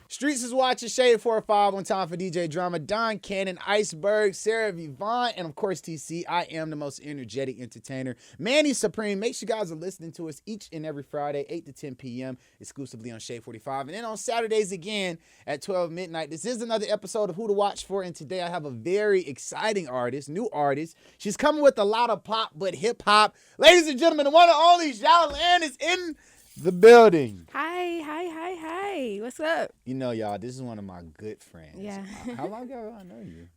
Streetz is watching Shade 4-5 on time for DJ Drama. Don Cannon, Iceberg, Sarah Vivant, and of course TC. I am the most energetic entertainer, Manny Supreme. Make sure you guys are listening to us each and every Friday, 8 to 10 p.m. exclusively on Shade 45. And then on Saturdays again at 12 midnight. This is another episode of Who to Watch For. And today I have a very exciting artist, new artist. She's coming with a lot of pop, but hip hop. Ladies and gentlemen, the one and only Xaiolan is in the building. Hi. What's up? You know, y'all, this is one of my good friends. Yeah. How long ago I know you?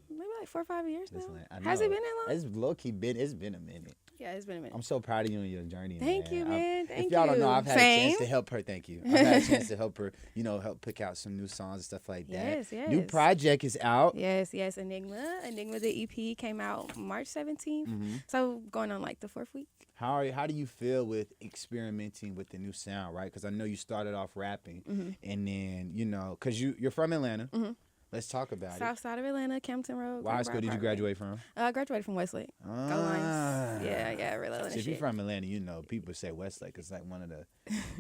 Maybe like 4 or 5 years now. Has it been that long? It's low-key it's been a minute. Yeah, it's been a minute. I'm so proud of you and your journey. Thank you, man. Thank you. If y'all don't know, I've had a chance to help her. Thank you. I've had a chance to help her, help pick out some new songs and stuff like that. Yes. New project is out. Yes. Enigma, the EP came out March 17th. Mm-hmm. So going on like the 4th week. How do you feel with experimenting with the new sound, right? Because I know you started off rapping, and then, because you're from Atlanta. Mm-hmm. Let's talk about South side of Atlanta, Campton Road. What high school did you graduate from? I graduated from Westlake. Go Lions. Yeah, really. So if you're from Atlanta, people say Westlake. It's like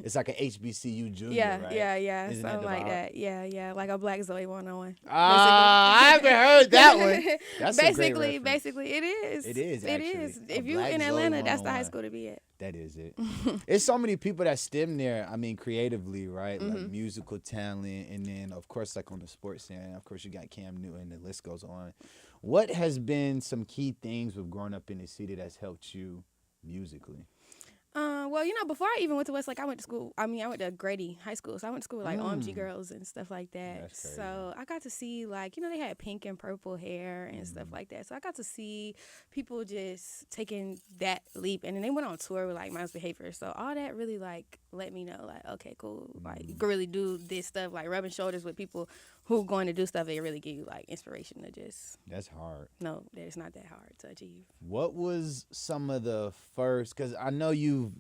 it's like an HBCU junior, right? Yeah. Isn't something like that. Yeah. Like a Black Zoe 101. I haven't heard that one. That's basically, it is. It is, actually. It is. If you in Atlanta, that's the high school to be at. That is it. It's so many people that stem there, creatively, right? Mm-hmm. Like musical talent, and then, of course, like on the sports end, of course, you got Cam Newton, the list goes on. What has been some key things with growing up in the city that's helped you musically? Well, before I even went to Westlake, I went to Grady High School. So I went to school with like OMG girls and stuff like that. That's crazy. So I got to see they had pink and purple hair and stuff like that. So I got to see people just taking that leap. And then they went on tour with like Miles Behavior. So all that really like let me know like, okay, cool. Like you can really do this stuff, like rubbing shoulders with people who going to do stuff that really give you like inspiration to just. That's hard. No, it's not that hard to achieve. What was some of the first, because I know you've,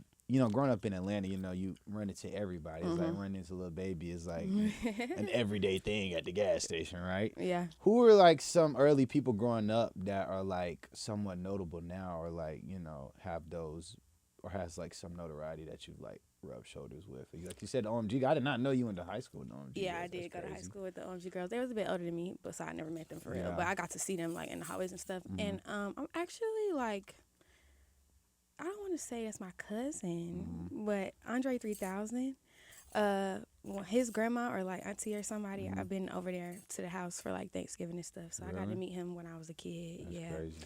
growing up in Atlanta, you run into everybody. It's like running into Lil Baby is like an everyday thing at the gas station, right? Yeah. Who were like some early people growing up that are like somewhat notable now, or like, have those, or has like some notoriety that you've like rubbed shoulders with? Like you said, OMG, I did not know you went to high school with OMG. Yeah, I did go to high school with the OMG girls. They was a bit older than me, but so I never met them for real. Yeah. But I got to see them like in the hallways and stuff. And I'm actually like, I don't want to say that's my cousin, but Andre 3000, his grandma or like auntie or somebody, I've been over there to the house for like Thanksgiving and stuff. So Really? I got to meet him when I was a kid. That's crazy.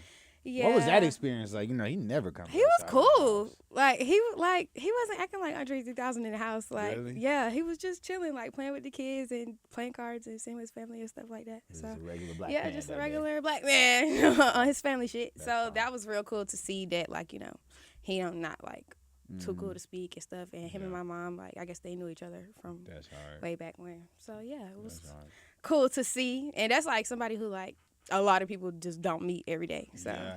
Yeah. What was that experience like? He never comes. He was cool. He wasn't acting like Andre 3000 in the house. Like, really? Yeah, he was just chilling, like playing with the kids and playing cards and seeing with his family and stuff like that. So a regular black yeah, man, just a regular black man on his family shit. That's so fine. that was real cool to see that, like, he not like too cool to speak and stuff. And him and my mom, like, I guess they knew each other from way back when. So yeah, it was cool to see. And that's like somebody who like a lot of people just don't meet every day. So. Yeah.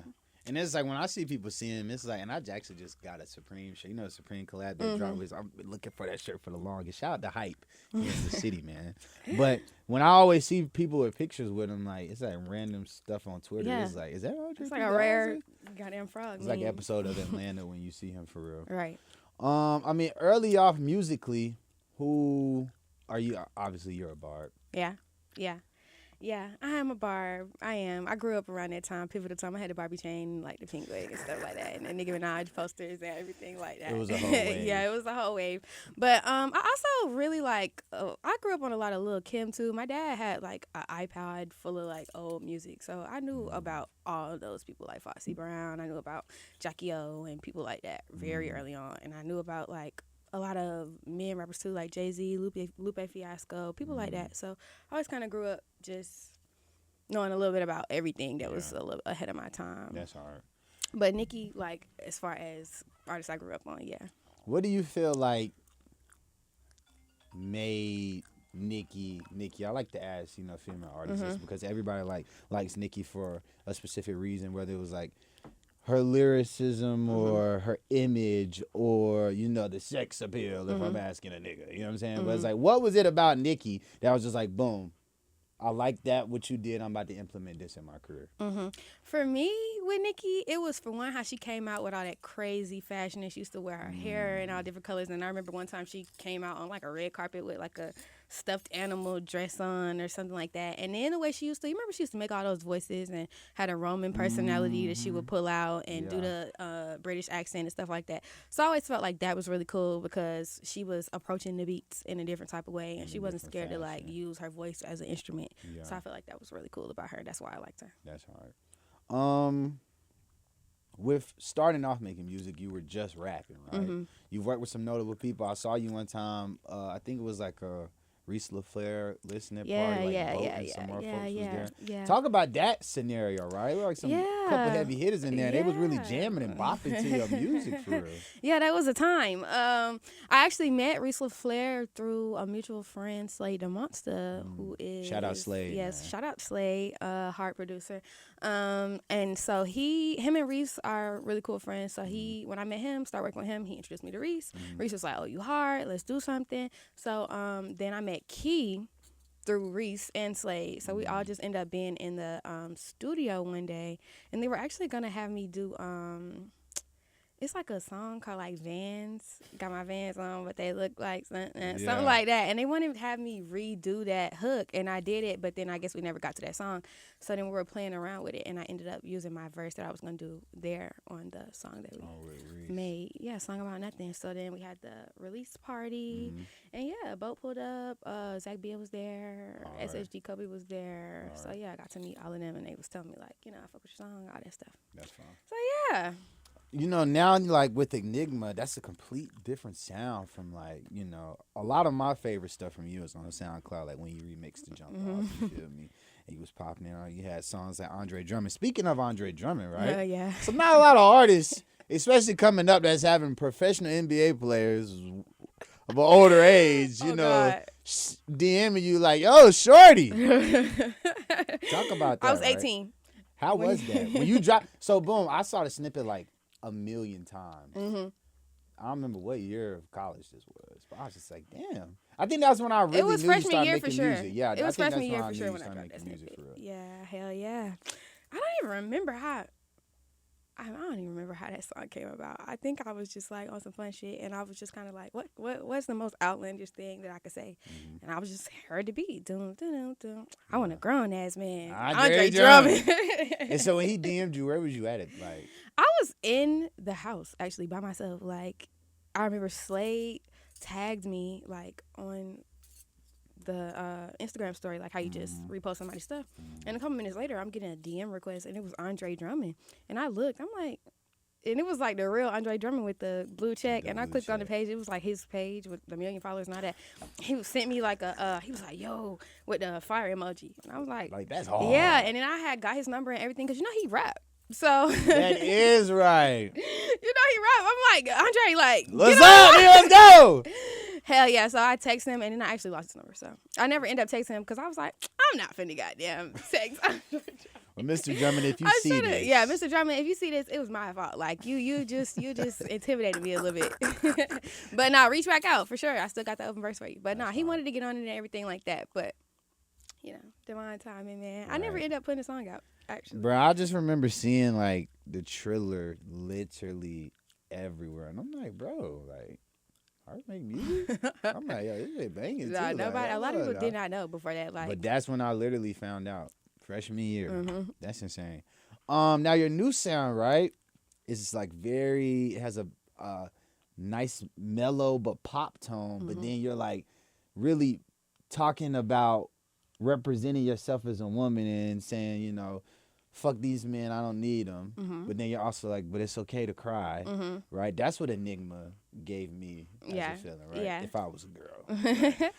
And it's like when I see people see him, it's like, and I actually just got a Supreme shirt. The Supreme collab that dropped. I've been looking for that shirt for the longest. Shout out to Hype in the city, man. But when I always see people with pictures with him, like, it's like random stuff on Twitter. Yeah. It's like, is that Andre? It's like a rare goddamn frog. It's like an episode of Atlanta when you see him for real. Right. Early off musically, who are you? Obviously, you're a barb. Yeah, I am a barb. I am. I grew up around that time, pivotal time. I had the Barbie chain, like the pink wig and stuff like that, and the Nicki Minaj posters and everything like that. It was a whole wave. Yeah, it was a whole wave. But I also really like, I grew up on a lot of Lil' Kim too. My dad had like an iPod full of like old music, so I knew about all of those people like Foxy Brown. I knew about Jackie O and people like that very early on, and I knew about like a lot of men rappers too, like Jay-Z, Lupe Fiasco, people like that. So I always kind of grew up just knowing a little bit about everything that was a little ahead of my time. That's hard. But Nicki, like, as far as artists I grew up on, yeah. What do you feel like made Nicki? I like to ask, female artists this because everybody likes Nicki for a specific reason, whether it was like her lyricism or her image or, the sex appeal, if I'm asking a nigga. You know what I'm saying? But it's like, what was it about Nicki that was just like, boom, I like that, what you did. I'm about to implement this in my career. For me, with Nicki, it was, for one, how she came out with all that crazy fashion and she used to wear her hair in all different colors. And I remember one time she came out on like a red carpet with like a stuffed animal dress on or something like that. And then the way she used to, you remember she used to make all those voices and had a Roman personality that she would pull out and do the British accent and stuff like that. So I always felt like that was really cool because she was approaching the beats in a different type of way, and she wasn't scared to like use her voice as an instrument. Yeah. So I feel like that was really cool about her. That's why I liked her. That's hard. With starting off making music, you were just rapping, right? Mm-hmm. You've worked with some notable people. I saw you one time. I think it was like a Reese LaFleur listening party, like some more folks was there. Yeah. Talk about that scenario, right? Like some couple heavy hitters in there. They was really jamming and bopping to your music for real. Yeah, that was a time. I actually met Reese LaFleur through a mutual friend, Slade the Monster, who is shout out Slade. Yes, man. Shout out Slade, heart producer. And so him and Reese are really cool friends. So when I met him, started working with him, he introduced me to Reese. Reese was like, "Oh, you hard? Let's do something." So then I met Key through Reese and Slade. So we all just ended up being in the studio one day, and they were actually gonna have me do it's like a song called like Vans. Got my Vans on, but they look like something like that. And they wanted to have me redo that hook, and I did it, but then I guess we never got to that song. So then we were playing around with it, and I ended up using my verse that I was going to do there on the song that we made. Yeah, Song About Nothing. So then we had the release party, and Boat pulled up. Zach Bia was there. SHG Kobe was there. So yeah, I got to meet all of them, and they was telling me like, I fuck with your song, all that stuff. That's fine. So yeah. Now, like, with Enigma, that's a complete different sound from, like, a lot of my favorite stuff from you is on SoundCloud, like when you remixed the Jump Off, you feel me? And you was popping in. You had songs like Andre Drummond. Speaking of Andre Drummond, right? Yeah. So not a lot of artists, especially coming up, that's having professional NBA players of an older age, DMing you like, "Yo, shorty." Talk about that. I was 18. Right? How was that? When you dropped, so boom, I saw the snippet like a million times. I don't remember what year of college this was, but I was just like, damn. I think that's when I really knew you started making music. Yeah, it was freshman year for sure when I dropped that snippet. Yeah, hell yeah. I don't even remember how that song came about. I think I was just like on some fun shit, and I was just kind of like, what's the most outlandish thing that I could say? And I was just heard the beat. Dun, dun, dun, dun. I want a grown ass man. Andre Drummond. And so when he DM'd you, where was you at it? Like, I was in the house actually by myself. Like, I remember Slade tagged me like on the Instagram story, like how you just repost somebody's stuff. And a couple minutes later, I'm getting a DM request, and it was Andre Drummond. And I looked, I'm like, and it was like the real Andre Drummond with the blue check. And I clicked on the page. It was like his page with the 1 million followers and all that. He sent me like he was like, "Yo," with the fire emoji. And I was like, that's hard. Yeah. And then I got his number and everything because he rap. So that is right. He rap. I'm like, Andre, like, what's up? Let's go. Hell yeah. So I text him, and then I actually lost his number. So I never end up texting him because I was like, I'm not finna goddamn text. Well, Mr. Drummond, if you see this. Yeah, Mr. Drummond, if you see this, it was my fault. Like, you just intimidated me a little bit. But nah, reach back out for sure. I still got the open verse for you. But nah, he wanted to get on it and everything like that. But, divine timing, man. Right. I never end up putting a song out, actually. Bro, I just remember seeing, like, the Triller literally everywhere. And I'm like, bro, like, I make music? I'm like, yo, this shit banging, too. A lot of people did not know before that. Like, but that's when I literally found out. Freshman year. That's insane. Now, your new sound, right, is like it has a nice mellow but pop tone, but then you're like really talking about representing yourself as a woman and saying, fuck these men, I don't need them. But then you're also like, but it's okay to cry, right? That's what Enigma gave me as a feeling, right? Yeah. If I was a girl. Right?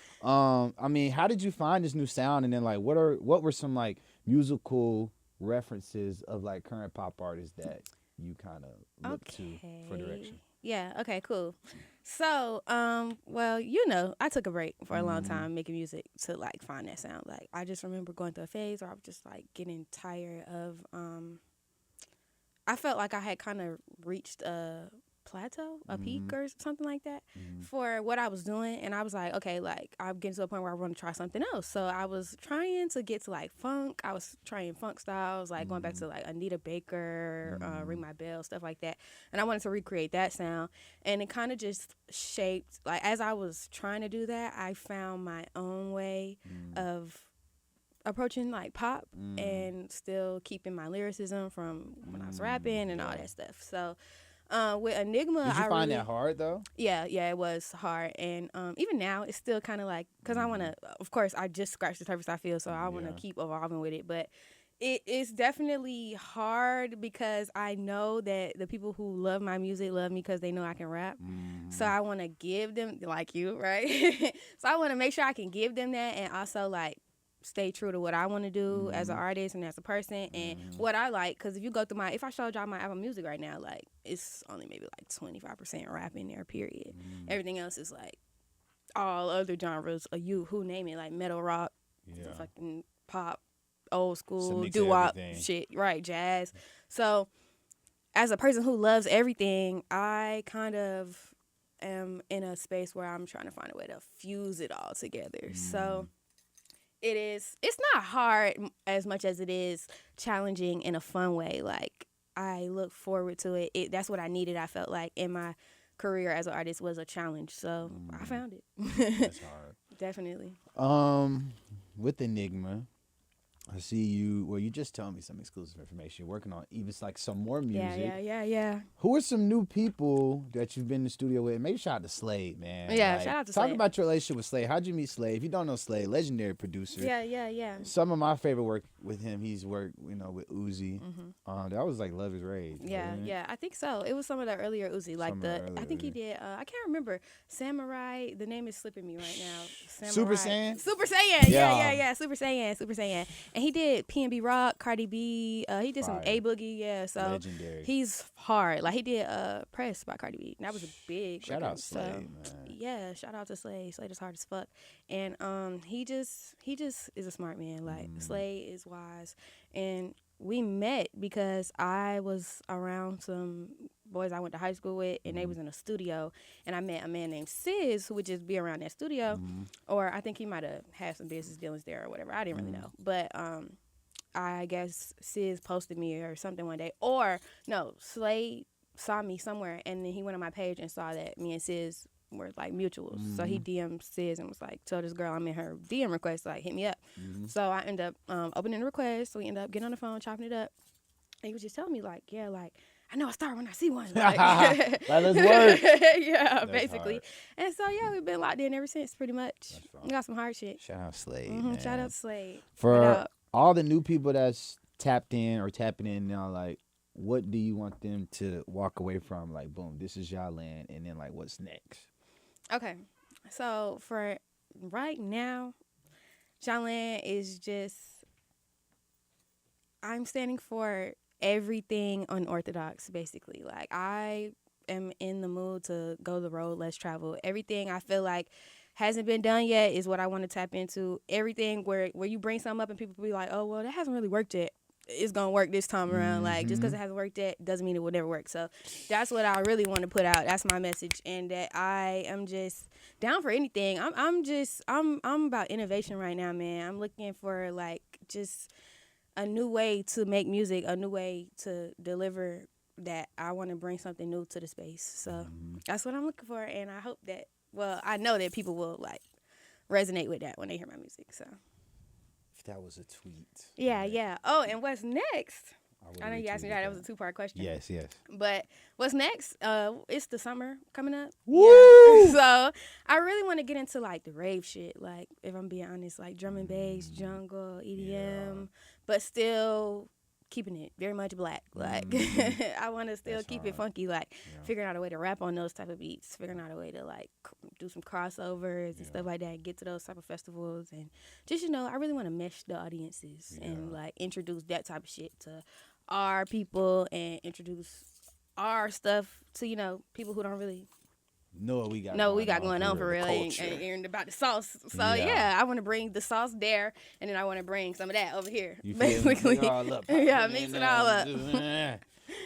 I mean, how did you find this new sound? And then like, what were some like musical references of like current pop artists that you kind of look to for direction? Yeah. Okay. Cool. So, I took a break for a long time making music to like find that sound. Like, I just remember going through a phase where I was just like getting tired of. I felt like I had kind of reached a plateau, a peak or something like that for what I was doing. And I was like, okay, like I'm getting to a point where I want to try something else. So I was trying to get to like funk. I was trying funk styles, like going back to like Anita Baker, Ring My Bell, stuff like that. And I wanted to recreate that sound. And it kind of just shaped, like as I was trying to do that, I found my own way of approaching like pop and still keeping my lyricism from when I was rapping and all that stuff. So with Enigma, did you find that hard though? Yeah, it was hard. And even now, it's still kind of like, because I want to, of course, I just scratched the surface, I feel, so I want to keep evolving with it. But it's definitely hard because I know that the people who love my music love me because they know I can rap. So I want to give them, like you, right? So I want to make sure I can give them that and also like stay true to what I want to do as an artist and as a person and what I like. Because if you go through if I showed y'all my album music right now, like it's only maybe like 25% rap in there, period. Everything else is like all other genres, who name it, like metal, rock, fucking pop, old school, doo-wop shit, right, jazz. So as a person who loves everything, I kind of am in a space where I'm trying to find a way to fuse it all together. So it's not hard as much as it is challenging in a fun way. Like I look forward to it. That's what I needed. I felt like in my career as an artist was a challenge. So I found it. That's hard. Definitely. With Enigma, I see you. Well, you just told me some exclusive information. You're working on even like some more music. Yeah. Who are some new people that you've been in the studio with? Maybe shout out to Slade, man. Yeah, like, shout out to Talk Slade. about your relationship with Slade. How'd you meet Slade? If you don't know Slade, legendary producer. Yeah. Some of my favorite work with him, he's worked, with Uzi. That was like Love Is Rage. Yeah. I think so. It was some of the earlier Uzi, like I think he did. I can't remember. Samurai. The name is slipping me right now. Super Saiyan. Super Saiyan. Yeah. Super Saiyan. And he did P&B Rock, Cardi B. He did some A Boogie. Yeah. So legendary. He's hard. Like he did Press by Cardi B. That was a big shout record. out Slade, man. Yeah. Shout out to Slade. Slade is hard as fuck. And he just is a smart man. Like Slade is wise. And we met because I was around some boys I went to high school with, and they was in a studio, and I met a man named Sis who would just be around that studio, or I think he might have had some business dealings there or whatever. I didn't really know, but I guess Sis posted me or something one day, or no, Slade saw me somewhere, and then he went on my page and saw that me and Sis were like mutuals. So he DM'd Sis and was like, tell this girl I'm in her DM request, like hit me up. So I ended up opening the request. So we ended up getting on the phone, chopping it up. And he was just telling me like, yeah, like I know a star when I see one. Like, let's work. Yeah, That's basically. hard. And so yeah, we've been locked in ever since, pretty much. We got some hard shit. Shout out Slade. Man. Shout out Slade. For all the new people that's tapped in or tapping in now, like, what do you want them to walk away from? Like, boom, this is Xaiolan, and then like, what's next? Okay, so for right now, Xaiolan is just, I'm standing for everything unorthodox, basically. Like, I am in the mood to go the road less traveled. Everything I feel like hasn't been done yet is what I want to tap into. Everything where you bring something up and people be like, oh, well, that hasn't really worked yet. It's going to work this time around. Like, just because it hasn't worked yet doesn't mean it will never work. So that's what I really want to put out. That's my message. And that I am just down for anything. I'm about innovation right now, man. I'm looking for, like, just a new way to make music, a new way to deliver that I want to bring something new to the space. So that's what I'm looking for. And I hope that, well, I know that people will, like, resonate with that when they hear my music. So. That was a tweet. Yeah. Oh, and what's next? I know you asked me that. That was a two-part question. Yes. But what's next? It's the summer coming up. Woo! Yeah. So I really want to get into, like, the rave shit. Like, if I'm being honest, like drum and bass, jungle, EDM, but still keeping it very much black. Like, I want to still keep it funky. Like, figuring out a way to rap on those type of beats. Figuring out a way to, like, do some crossovers and stuff like that. Get to those type of festivals. And just, I really want to mesh the audiences and, like, introduce that type of shit to our people and introduce our stuff to, people who don't really know what we got going on for real and about the sauce. So I want to bring the sauce there, and then I want to bring some of that over here. You basically, mix it all up. mix it all up.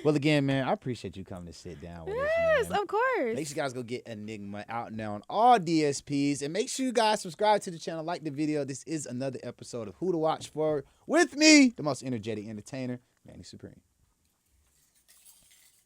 Well, again, man, I appreciate you coming to sit down with us, Yes, man. of course. Make sure you guys go get Enigma out now on all DSPs. And make sure you guys subscribe to the channel, like the video. This is another episode of Who to Watch For with me, the most energetic entertainer, Manny Supreme.